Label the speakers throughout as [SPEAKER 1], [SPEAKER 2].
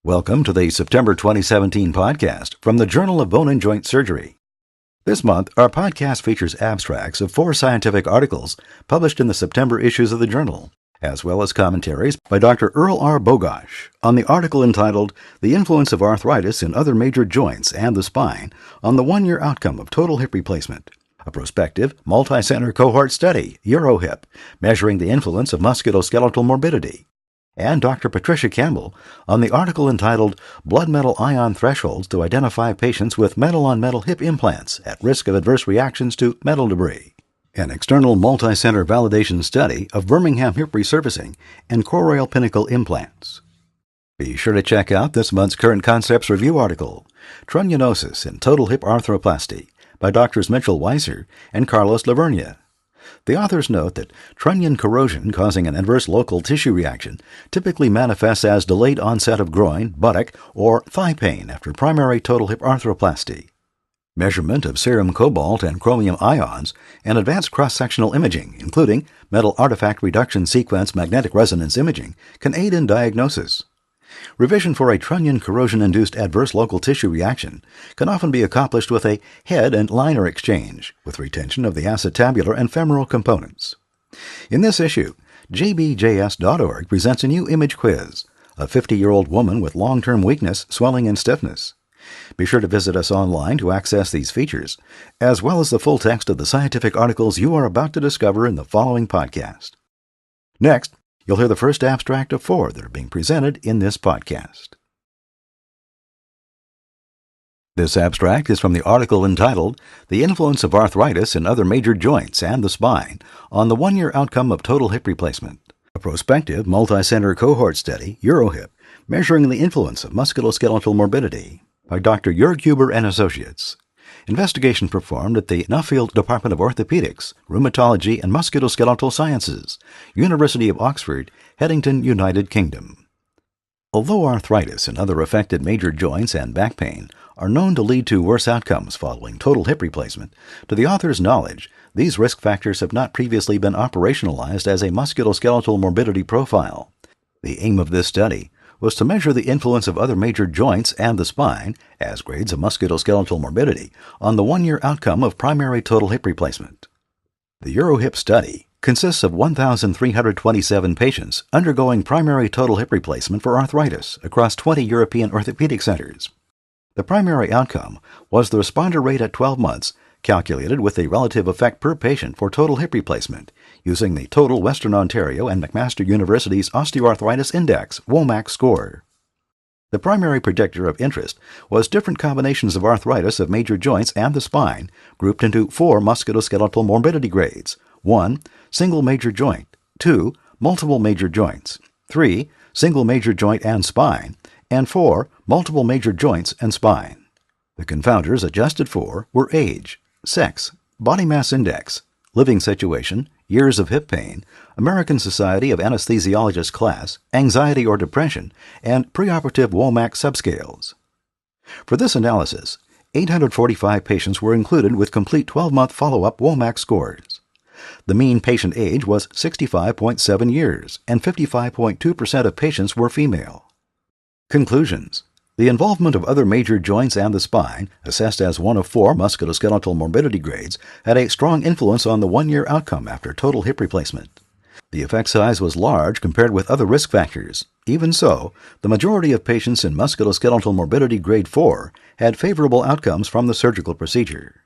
[SPEAKER 1] Welcome to the September 2017 podcast from the Journal of Bone and Joint Surgery. This month, our podcast features abstracts of 4 scientific articles published in the September issues of the journal, as well as commentaries by Dr. Earl R. Bogoch on the article entitled The Influence of Arthritis in Other Major Joints and the Spine on the 1-Year Outcome of Total Hip Replacement, a prospective, multi-center cohort study, EuroHip, measuring the influence of musculoskeletal morbidity, and Dr. Patricia Campbell on the article entitled Blood Metal Ion Thresholds to Identify Patients with Metal-on-Metal Hip Implants at Risk of Adverse Reactions to Metal Debris, an external multi-center validation study of Birmingham hip resurfacing and choroidal pinnacle implants. Be sure to check out this month's Current Concepts Review article, Trunnion Osis in Total Hip Arthroplasty, by Drs. Mitchell Weiser and Carlos Lavernia. The authors note that trunnion corrosion causing an adverse local tissue reaction typically manifests as delayed onset of groin, buttock, or thigh pain after primary total hip arthroplasty. Measurement of serum cobalt and chromium ions and advanced cross-sectional imaging, including metal artifact reduction sequence magnetic resonance imaging, can aid in diagnosis. Revision for a trunnion corrosion-induced adverse local tissue reaction can often be accomplished with a head and liner exchange, with retention of the acetabular and femoral components. In this issue, JBJS.org presents a new image quiz, a 50-year-old woman with long-term weakness, swelling, and stiffness. Be sure to visit us online to access these features, as well as the full text of the scientific articles you are about to discover in the following podcast. Next, you'll hear the first abstract of 4 that are being presented in this podcast. This abstract is from the article entitled The Influence of Arthritis in Other Major Joints and the Spine on the 1-Year Outcome of Total Hip Replacement, a prospective multi-center cohort study, EuroHip, measuring the influence of musculoskeletal morbidity, by Dr. Jörg Huber and Associates. Investigation performed at the Nuffield Department of Orthopedics, Rheumatology and Musculoskeletal Sciences, University of Oxford, Headington, United Kingdom. Although arthritis and other affected major joints and back pain are known to lead to worse outcomes following total hip replacement, to the author's knowledge, these risk factors have not previously been operationalized as a musculoskeletal morbidity profile. The aim of this study was to measure the influence of other major joints and the spine, as grades of musculoskeletal morbidity, on the 1-year outcome of primary total hip replacement. The EuroHip study consists of 1,327 patients undergoing primary total hip replacement for arthritis across 20 European orthopedic centers. The primary outcome was the responder rate at 12 months, calculated with a relative effect per patient for total hip replacement, using the Total Western Ontario and McMaster University's Osteoarthritis Index, WOMAC score. The primary predictor of interest was different combinations of arthritis of major joints and the spine, grouped into 4 musculoskeletal morbidity grades: 1. Single major joint; 2. Multiple major joints; 3. Single major joint and spine; and 4. Multiple major joints and spine. The confounders adjusted for were age, sex, body mass index, living situation, years of hip pain, American Society of Anesthesiologists class, anxiety or depression, and preoperative WOMAC subscales. For this analysis, 845 patients were included with complete 12-month follow-up WOMAC scores. The mean patient age was 65.7 years, and 55.2% of patients were female. Conclusions. The involvement of other major joints and the spine, assessed as one of 4 musculoskeletal morbidity grades, had a strong influence on the 1-year outcome after total hip replacement. The effect size was large compared with other risk factors. Even so, the majority of patients in musculoskeletal morbidity grade 4 had favorable outcomes from the surgical procedure.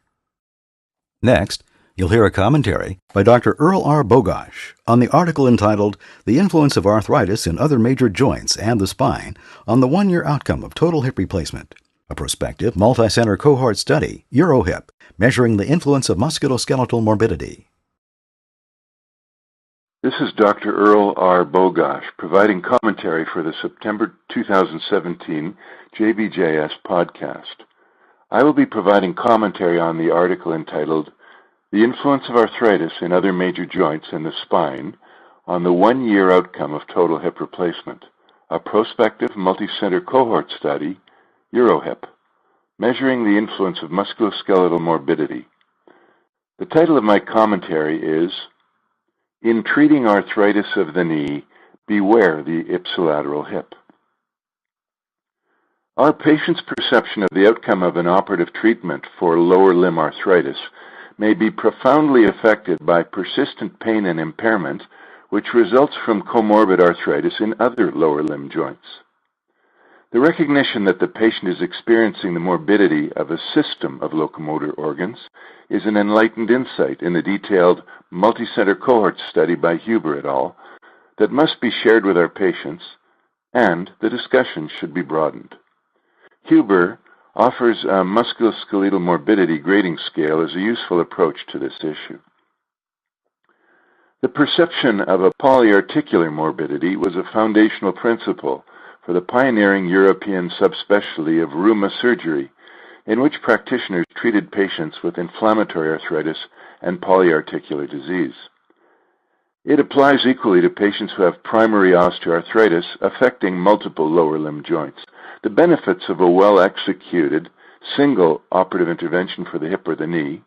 [SPEAKER 1] Next, you'll hear a commentary by Dr. Earl R. Bogoch on the article entitled The Influence of Arthritis in Other Major Joints and the Spine on the 1-Year Outcome of Total Hip Replacement, a prospective multi-center cohort study, EuroHip, measuring the influence of musculoskeletal morbidity.
[SPEAKER 2] This is Dr. Earl R. Bogoch providing commentary for the September 2017 JBJS podcast. I will be providing commentary on the article entitled The Influence of Arthritis in Other Major Joints and the Spine on the 1-Year Outcome of Total Hip Replacement, a prospective multi-center cohort study, EuroHip, measuring the influence of musculoskeletal morbidity. The title of my commentary is In Treating Arthritis of the Knee, Beware the Ipsilateral Hip. Our patient's perception of the outcome of an operative treatment for lower limb arthritis may be profoundly affected by persistent pain and impairment, which results from comorbid arthritis in other lower limb joints. The recognition that the patient is experiencing the morbidity of a system of locomotor organs is an enlightened insight in the detailed multicenter cohort study by Huber et al. That must be shared with our patients, and the discussion should be broadened. Huber offers a musculoskeletal morbidity grading scale as a useful approach to this issue. The perception of a polyarticular morbidity was a foundational principle for the pioneering European subspecialty of rheuma surgery, in which practitioners treated patients with inflammatory arthritis and polyarticular disease. It applies equally to patients who have primary osteoarthritis affecting multiple lower limb joints. The benefits of a well-executed single operative intervention for the hip or the knee,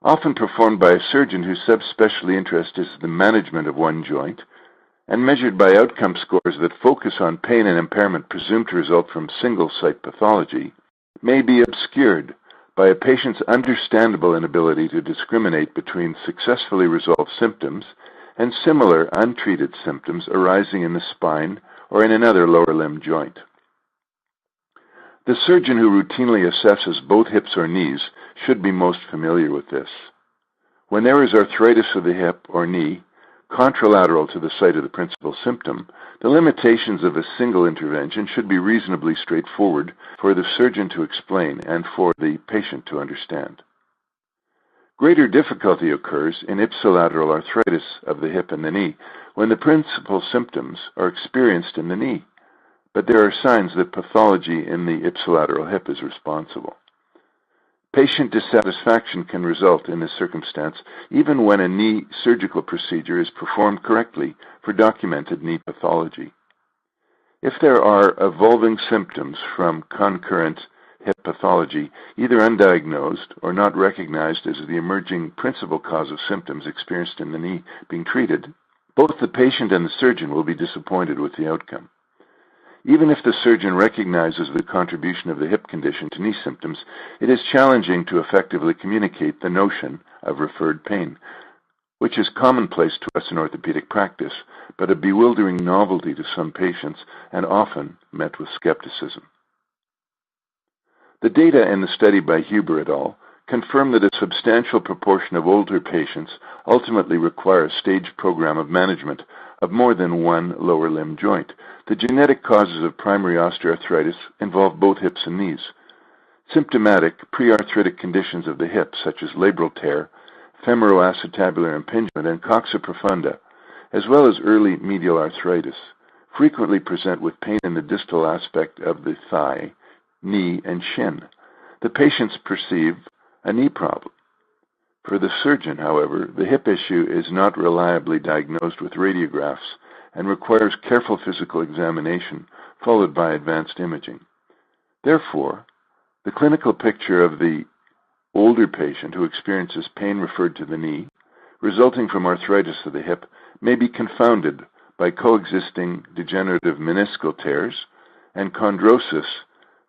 [SPEAKER 2] often performed by a surgeon whose subspecialty interest is the management of one joint, and measured by outcome scores that focus on pain and impairment presumed to result from single-site pathology, may be obscured by a patient's understandable inability to discriminate between successfully resolved symptoms and similar untreated symptoms arising in the spine or in another lower limb joint. The surgeon who routinely assesses both hips or knees should be most familiar with this. When there is arthritis of the hip or knee, contralateral to the site of the principal symptom, the limitations of a single intervention should be reasonably straightforward for the surgeon to explain and for the patient to understand. Greater difficulty occurs in ipsilateral arthritis of the hip and the knee when the principal symptoms are experienced in the knee, but there are signs that pathology in the ipsilateral hip is responsible. Patient dissatisfaction can result in this circumstance even when a knee surgical procedure is performed correctly for documented knee pathology. If there are evolving symptoms from concurrent hip pathology, either undiagnosed or not recognized as the emerging principal cause of symptoms experienced in the knee being treated, both the patient and the surgeon will be disappointed with the outcome. Even if the surgeon recognizes the contribution of the hip condition to knee symptoms, it is challenging to effectively communicate the notion of referred pain, which is commonplace to us in orthopedic practice, but a bewildering novelty to some patients and often met with skepticism. The data in the study by Huber et al. Confirm that a substantial proportion of older patients ultimately require a staged program of management of more than one lower limb joint. The genetic causes of primary osteoarthritis involve both hips and knees. Symptomatic prearthritic conditions of the hip, such as labral tear, femoroacetabular impingement, and coxa profunda, as well as early medial arthritis, frequently present with pain in the distal aspect of the thigh, knee, and shin. The patients perceive a knee problem. For the surgeon, however, the hip issue is not reliably diagnosed with radiographs and requires careful physical examination followed by advanced imaging. Therefore, the clinical picture of the older patient who experiences pain referred to the knee, resulting from arthritis of the hip, may be confounded by coexisting degenerative meniscal tears and chondrosis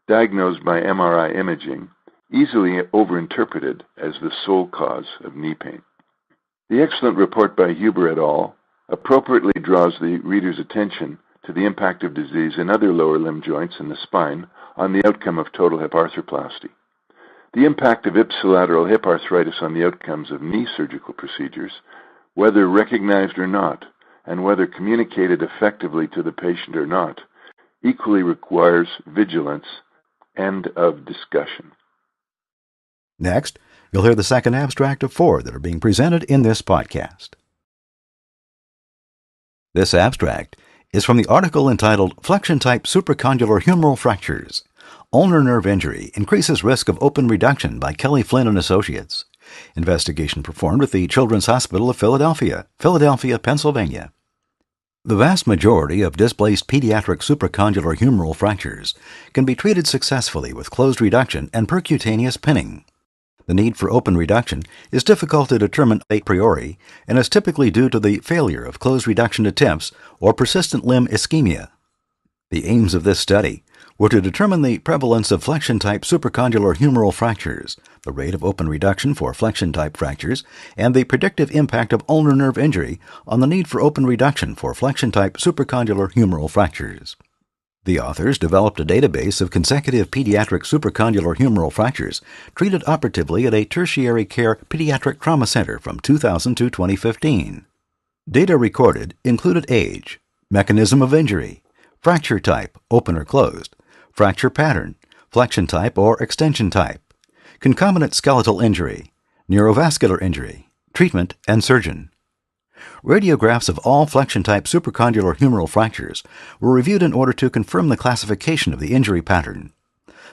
[SPEAKER 2] diagnosed by MRI imaging, easily overinterpreted as the sole cause of knee pain. The excellent report by Huber et al. Appropriately draws the reader's attention to the impact of disease in other lower limb joints in the spine on the outcome of total hip arthroplasty. The impact of ipsilateral hip arthritis on the outcomes of knee surgical procedures, whether recognized or not, and whether communicated effectively to the patient or not, equally requires vigilance. End of discussion.
[SPEAKER 1] Next, you'll hear the second abstract of 4 that are being presented in this podcast. This abstract is from the article entitled Flexion-Type Supracondylar Humeral Fractures. Ulnar nerve injury increases risk of open reduction by Kelly Flynn and Associates. Investigation performed at the Children's Hospital of Philadelphia, Pennsylvania. The vast majority of displaced pediatric supracondylar humeral fractures can be treated successfully with closed reduction and percutaneous pinning. The need for open reduction is difficult to determine a priori and is typically due to the failure of closed reduction attempts or persistent limb ischemia. The aims of this study were to determine the prevalence of Flexion-Type supracondylar humeral fractures, the rate of open reduction for Flexion-Type fractures, and the predictive impact of ulnar nerve injury on the need for open reduction for Flexion-Type supracondylar humeral fractures. The authors developed a database of consecutive pediatric supracondylar humeral fractures treated operatively at a tertiary care pediatric trauma center from 2000 to 2015. Data recorded included age, mechanism of injury, fracture type, open or closed, fracture pattern, flexion type or extension type, concomitant skeletal injury, neurovascular injury, treatment, and surgeon. Radiographs of all flexion-type supracondylar humeral fractures were reviewed in order to confirm the classification of the injury pattern.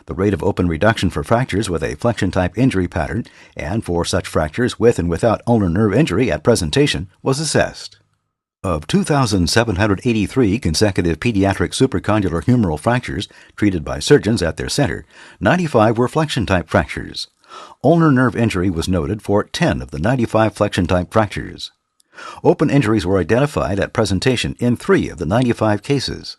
[SPEAKER 1] The rate of open reduction for fractures with a flexion-type injury pattern and for such fractures with and without ulnar nerve injury at presentation was assessed. Of 2,783 consecutive pediatric supracondylar humeral fractures treated by surgeons at their center, 95 were flexion-type fractures. Ulnar nerve injury was noted for 10 of the 95 flexion-type fractures. Open injuries were identified at presentation in 3 of the 95 cases.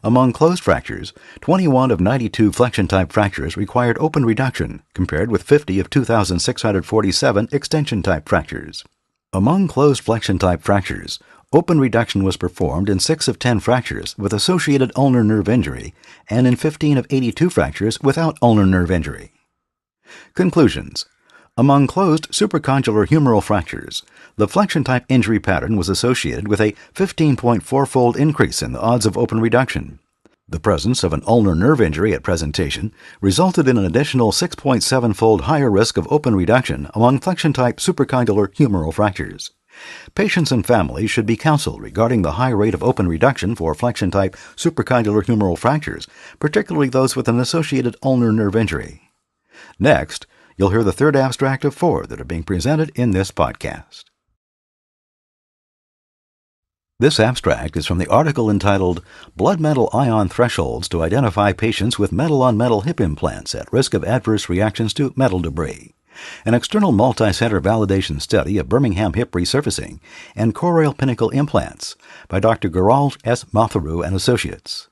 [SPEAKER 1] Among closed fractures, 21 of 92 flexion-type fractures required open reduction, compared with 50 of 2,647 extension-type fractures. Among closed flexion-type fractures, open reduction was performed in 6 of 10 fractures with associated ulnar nerve injury and in 15 of 82 fractures without ulnar nerve injury. Conclusions. Among closed supracondylar humeral fractures, the flexion-type injury pattern was associated with a 15.4-fold increase in the odds of open reduction. The presence of an ulnar nerve injury at presentation resulted in an additional 6.7-fold higher risk of open reduction among flexion-type supracondylar humeral fractures. Patients and families should be counseled regarding the high rate of open reduction for flexion-type supracondylar humeral fractures, particularly those with an associated ulnar nerve injury. Next, you'll hear the third abstract of 4 that are being presented in this podcast. This abstract is from the article entitled Blood Metal Ion Thresholds to Identify Patients with Metal-on-Metal Hip Implants at Risk of Adverse Reactions to Metal Debris, an external multi-center validation study of Birmingham hip resurfacing and choroidal pinnacle implants by Dr. Gerald S. Matharu and Associates.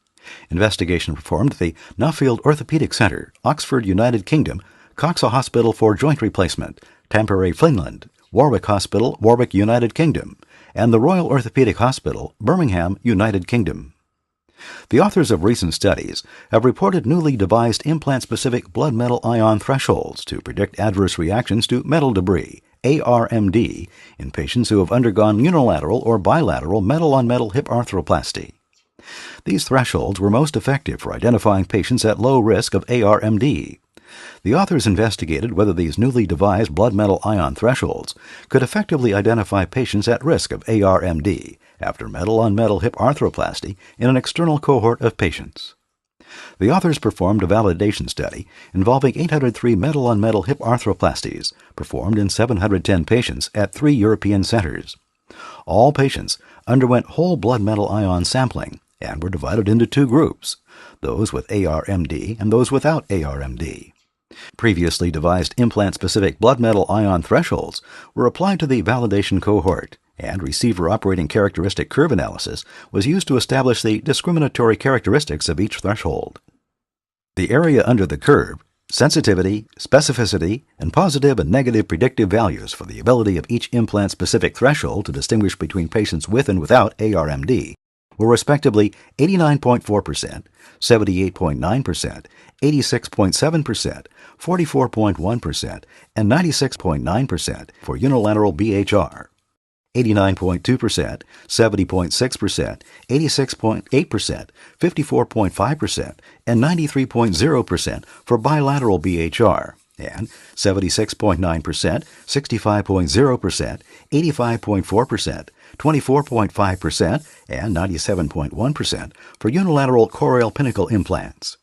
[SPEAKER 1] Investigation performed at the Nuffield Orthopedic Center, Oxford, United Kingdom, Coxa Hospital for Joint Replacement, Tampere, Finland, Warwick Hospital, Warwick, United Kingdom, and the Royal Orthopedic Hospital, Birmingham, United Kingdom. The authors of recent studies have reported newly devised implant-specific blood metal ion thresholds to predict adverse reactions to metal debris, ARMD, in patients who have undergone unilateral or bilateral metal-on-metal hip arthroplasty. These thresholds were most effective for identifying patients at low risk of ARMD. The authors investigated whether these newly devised blood metal ion thresholds could effectively identify patients at risk of ARMD after metal-on-metal hip arthroplasty in an external cohort of patients. The authors performed a validation study involving 803 metal-on-metal hip arthroplasties performed in 710 patients at 3 European centers. All patients underwent whole blood metal ion sampling and were divided into 2 groups, those with ARMD and those without ARMD. Previously devised implant-specific blood metal ion thresholds were applied to the validation cohort, and receiver operating characteristic curve analysis was used to establish the discriminatory characteristics of each threshold. The area under the curve, sensitivity, specificity, and positive and negative predictive values for the ability of each implant-specific threshold to distinguish between patients with and without ARMD were respectively 89.4%, 78.9%, 86.7%, 44.1%, and 96.9% for unilateral BHR. 89.2%, 70.6%, 86.8%, 54.5%, and 93.0% for bilateral BHR, and 76.9%, 65.0%, 85.4%, 24.5%, and 97.1% for unilateral choroidal pinnacle implants.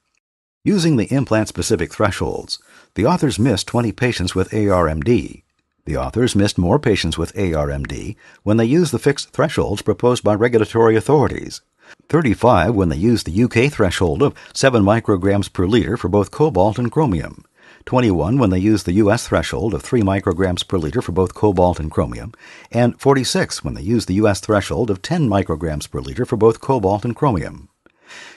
[SPEAKER 1] Using the implant-specific thresholds, the authors missed 20 patients with ARMD. The authors missed more patients with ARMD when they used the fixed thresholds proposed by regulatory authorities, 35 when they used the UK threshold of 7 micrograms per liter for both cobalt and chromium, 21 when they used the US threshold of 3 micrograms per liter for both cobalt and chromium, and 46 when they used the US threshold of 10 micrograms per liter for both cobalt and chromium.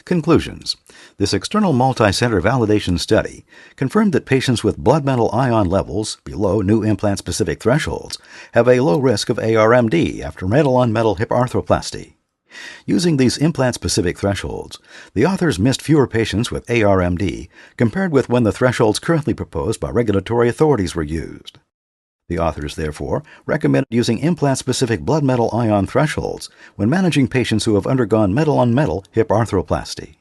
[SPEAKER 1] Conclusions. This external multi-center validation study confirmed that patients with blood metal ion levels below new implant-specific thresholds have a low risk of ARMD after metal-on-metal hip arthroplasty. Using these implant-specific thresholds, the authors missed fewer patients with ARMD compared with when the thresholds currently proposed by regulatory authorities were used. The authors, therefore, recommended using implant-specific blood metal ion thresholds when managing patients who have undergone metal-on-metal hip arthroplasty.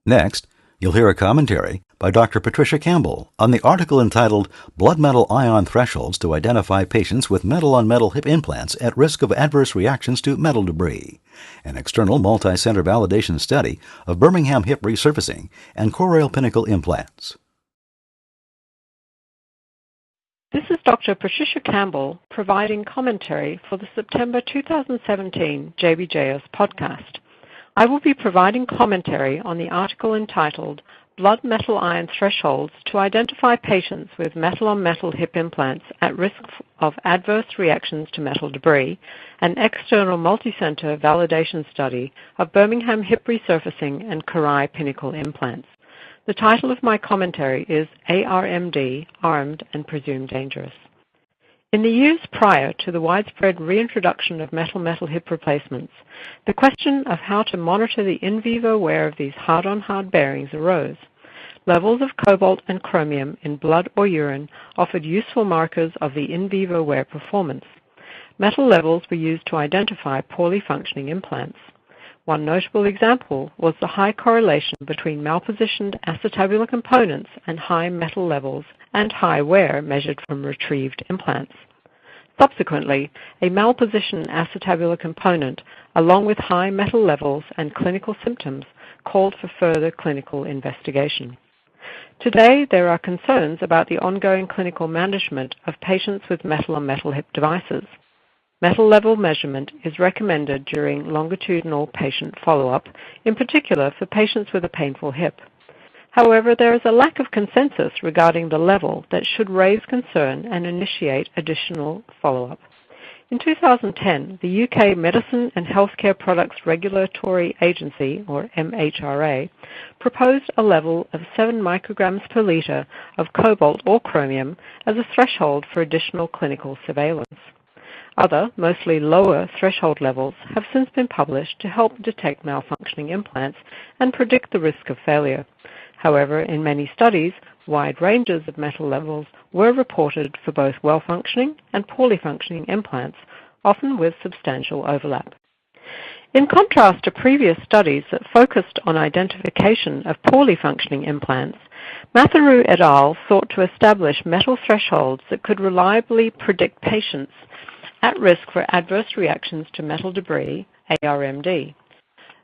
[SPEAKER 1] Next, you'll hear a commentary by Dr. Patricia Campbell on the article entitled Blood Metal Ion Thresholds to Identify Patients with Metal-on-Metal Hip Implants at Risk of Adverse Reactions to Metal Debris, an external multi-center validation study of Birmingham hip resurfacing and choroidal pinnacle implants.
[SPEAKER 3] This is Dr. Patricia Campbell providing commentary for the September 2017 JBJS podcast. I will be providing commentary on the article entitled Blood Metal Ion Thresholds to Identify Patients with Metal-on-Metal Hip Implants at Risk of Adverse Reactions to Metal Debris, an external multi-center validation study of Birmingham hip resurfacing and choroidal pinnacle implants. The title of my commentary is ARMD, Armed and Presumed Dangerous. In the years prior to the widespread reintroduction of metal-metal hip replacements, the question of how to monitor the in vivo wear of these hard-on-hard bearings arose. Levels of cobalt and chromium in blood or urine offered useful markers of the in vivo wear performance. Metal levels were used to identify poorly functioning implants. One notable example was the high correlation between malpositioned acetabular components and high metal levels and high wear measured from retrieved implants. Subsequently, a malpositioned acetabular component, along with high metal levels and clinical symptoms, called for further clinical investigation. Today, there are concerns about the ongoing clinical management of patients with metal-on-metal hip devices. Metal level measurement is recommended during longitudinal patient follow-up, in particular for patients with a painful hip. However, there is a lack of consensus regarding the level that should raise concern and initiate additional follow-up. In 2010, the UK Medicine and Healthcare Products Regulatory Agency, or MHRA, proposed a level of 7 micrograms per litre of cobalt or chromium as a threshold for additional clinical surveillance. Other, mostly lower threshold levels have since been published to help detect malfunctioning implants and predict the risk of failure. However, in many studies, wide ranges of metal levels were reported for both well-functioning and poorly functioning implants, often with substantial overlap. In contrast to previous studies that focused on identification of poorly functioning implants, Matharu et al. Sought to establish metal thresholds that could reliably predict patients at risk for adverse reactions to metal debris, ARMD.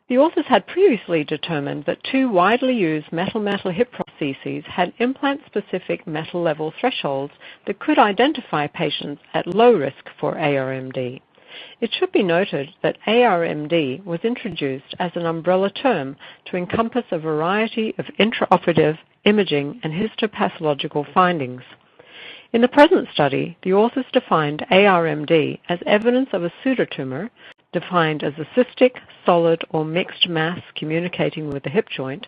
[SPEAKER 3] The authors had previously determined that 2 widely used metal-metal hip prostheses had implant-specific metal level thresholds that could identify patients at low risk for ARMD. It should be noted that ARMD was introduced as an umbrella term to encompass a variety of intraoperative, imaging, and histopathological findings. In the present study, the authors defined ARMD as evidence of a pseudotumor, defined as a cystic, solid, or mixed mass communicating with the hip joint,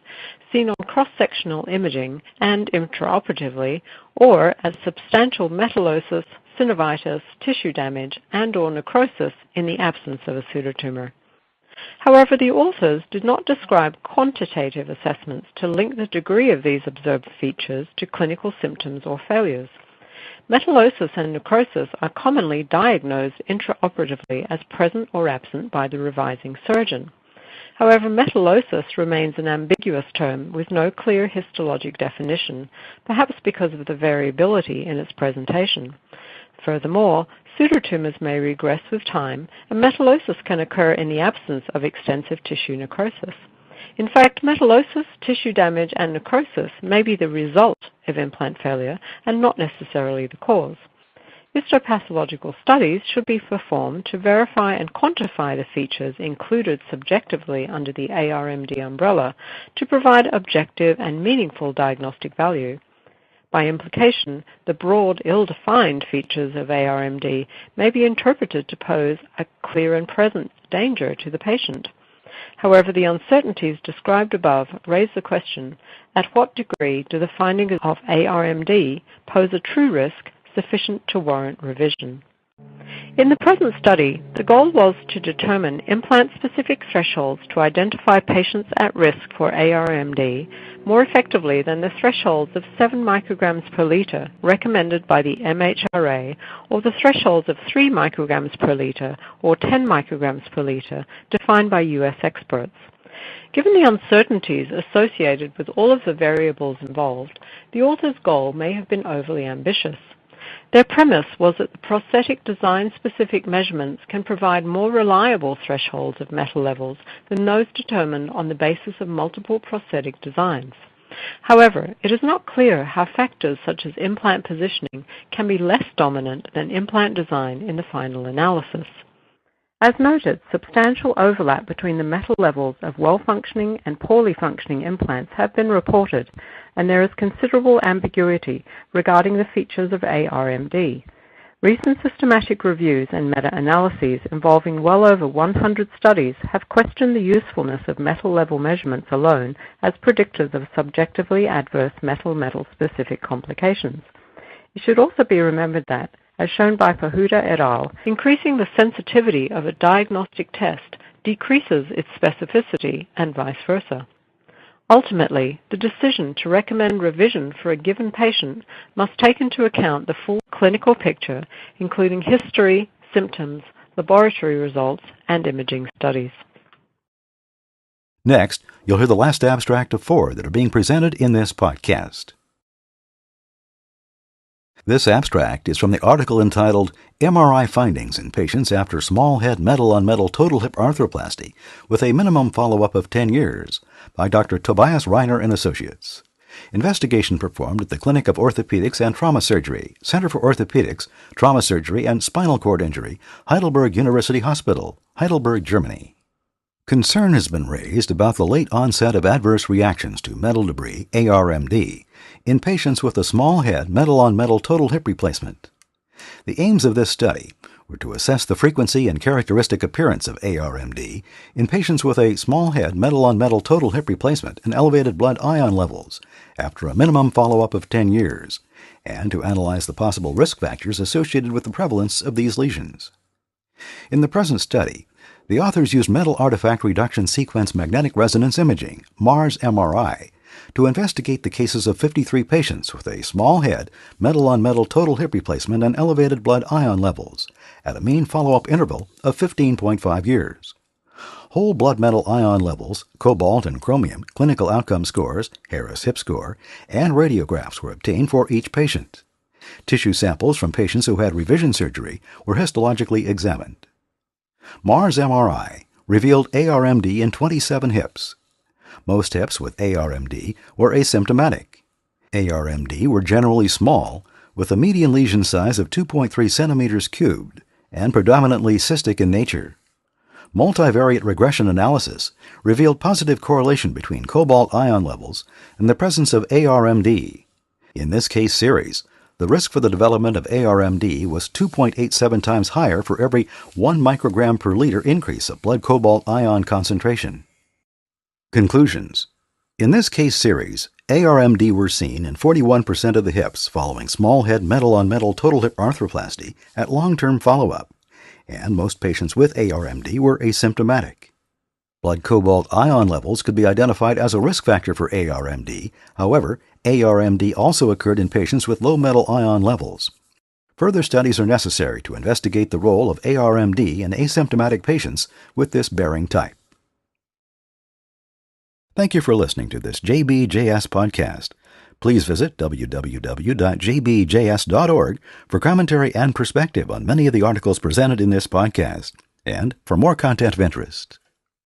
[SPEAKER 3] seen on cross-sectional imaging and intraoperatively, or as substantial metallosis, synovitis, tissue damage, and/or necrosis in the absence of a pseudotumor. However, the authors did not describe quantitative assessments to link the degree of these observed features to clinical symptoms or failures. Metallosis and necrosis are commonly diagnosed intraoperatively as present or absent by the revising surgeon. However, metallosis remains an ambiguous term with no clear histologic definition, perhaps because of the variability in its presentation. Furthermore, pseudotumors may regress with time, and metallosis can occur in the absence of extensive tissue necrosis. In fact, metallosis, tissue damage, and necrosis may be the result of implant failure and not necessarily the cause. Histopathological studies should be performed to verify and quantify the features included subjectively under the ARMD umbrella to provide objective and meaningful diagnostic value. By implication, the broad, ill-defined features of ARMD may be interpreted to pose a clear and present danger to the patient. However, the uncertainties described above raise the question, at what degree do the findings of ARMD pose a true risk sufficient to warrant revision? In the present study, the goal was to determine implant-specific thresholds to identify patients at risk for ARMD more effectively than the thresholds of 7 micrograms per liter recommended by the MHRA or the thresholds of 3 micrograms per liter or 10 micrograms per liter defined by U.S. experts. Given the uncertainties associated with all of the variables involved, the author's goal may have been overly ambitious. Their premise was that the prosthetic design-specific measurements can provide more reliable thresholds of metal levels than those determined on the basis of multiple prosthetic designs. However, it is not clear how factors such as implant positioning can be less dominant than implant design in the final analysis. As noted, substantial overlap between the metal levels of well-functioning and poorly functioning implants have been reported, and there is considerable ambiguity regarding the features of ARMD. Recent systematic reviews and meta-analyses involving well over 100 studies have questioned the usefulness of metal level measurements alone as predictors of subjectively adverse metal-metal specific complications. It should also be remembered that, as shown by Pahuda et al., increasing the sensitivity of a diagnostic test decreases its specificity and vice versa. Ultimately, the decision to recommend revision for a given patient must take into account the full clinical picture, including history, symptoms, laboratory results, and imaging studies.
[SPEAKER 1] Next, you'll hear the last abstract of 4 that are being presented in this podcast. This abstract is from the article entitled MRI Findings in Patients After Small Head Metal-on-Metal Total Hip Arthroplasty with a Minimum Follow-up of 10 Years by Dr. Tobias Reiner and Associates. Investigation performed at the Clinic of Orthopedics and Trauma Surgery, Center for Orthopedics, Trauma Surgery, and Spinal Cord Injury, Heidelberg University Hospital, Heidelberg, Germany. Concern has been raised about the late onset of adverse reactions to metal debris, ARMD, in patients with a small head metal-on-metal total hip replacement. The aims of this study were to assess the frequency and characteristic appearance of ARMD in patients with a small head metal-on-metal total hip replacement and elevated blood ion levels after a minimum follow-up of 10 years, and to analyze the possible risk factors associated with the prevalence of these lesions. In the present study, the authors used metal artifact reduction sequence magnetic resonance imaging, MARS MRI, to investigate the cases of 53 patients with a small head, metal-on-metal total hip replacement and elevated blood ion levels at a mean follow-up interval of 15.5 years. Whole blood metal ion levels, cobalt and chromium, clinical outcome scores, Harris hip score, and radiographs were obtained for each patient. Tissue samples from patients who had revision surgery were histologically examined. MARS MRI revealed ARMD in 27 hips. Most hips with ARMD were asymptomatic. ARMD were generally small, with a median lesion size of 2.3 centimeters cubed, and predominantly cystic in nature. Multivariate regression analysis revealed positive correlation between cobalt ion levels and the presence of ARMD. In this case series, the risk for the development of ARMD was 2.87 times higher for every 1 microgram per liter increase of blood cobalt ion concentration. Conclusions. In this case series, ARMD were seen in 41% of the hips following small head metal-on-metal total hip arthroplasty at long-term follow-up, and most patients with ARMD were asymptomatic. Blood cobalt ion levels could be identified as a risk factor for ARMD. However, ARMD also occurred in patients with low metal ion levels. Further studies are necessary to investigate the role of ARMD in asymptomatic patients with this bearing type. Thank you for listening to this JBJS podcast. Please visit www.jbjs.org for commentary and perspective on many of the articles presented in this podcast, and for more content of interest.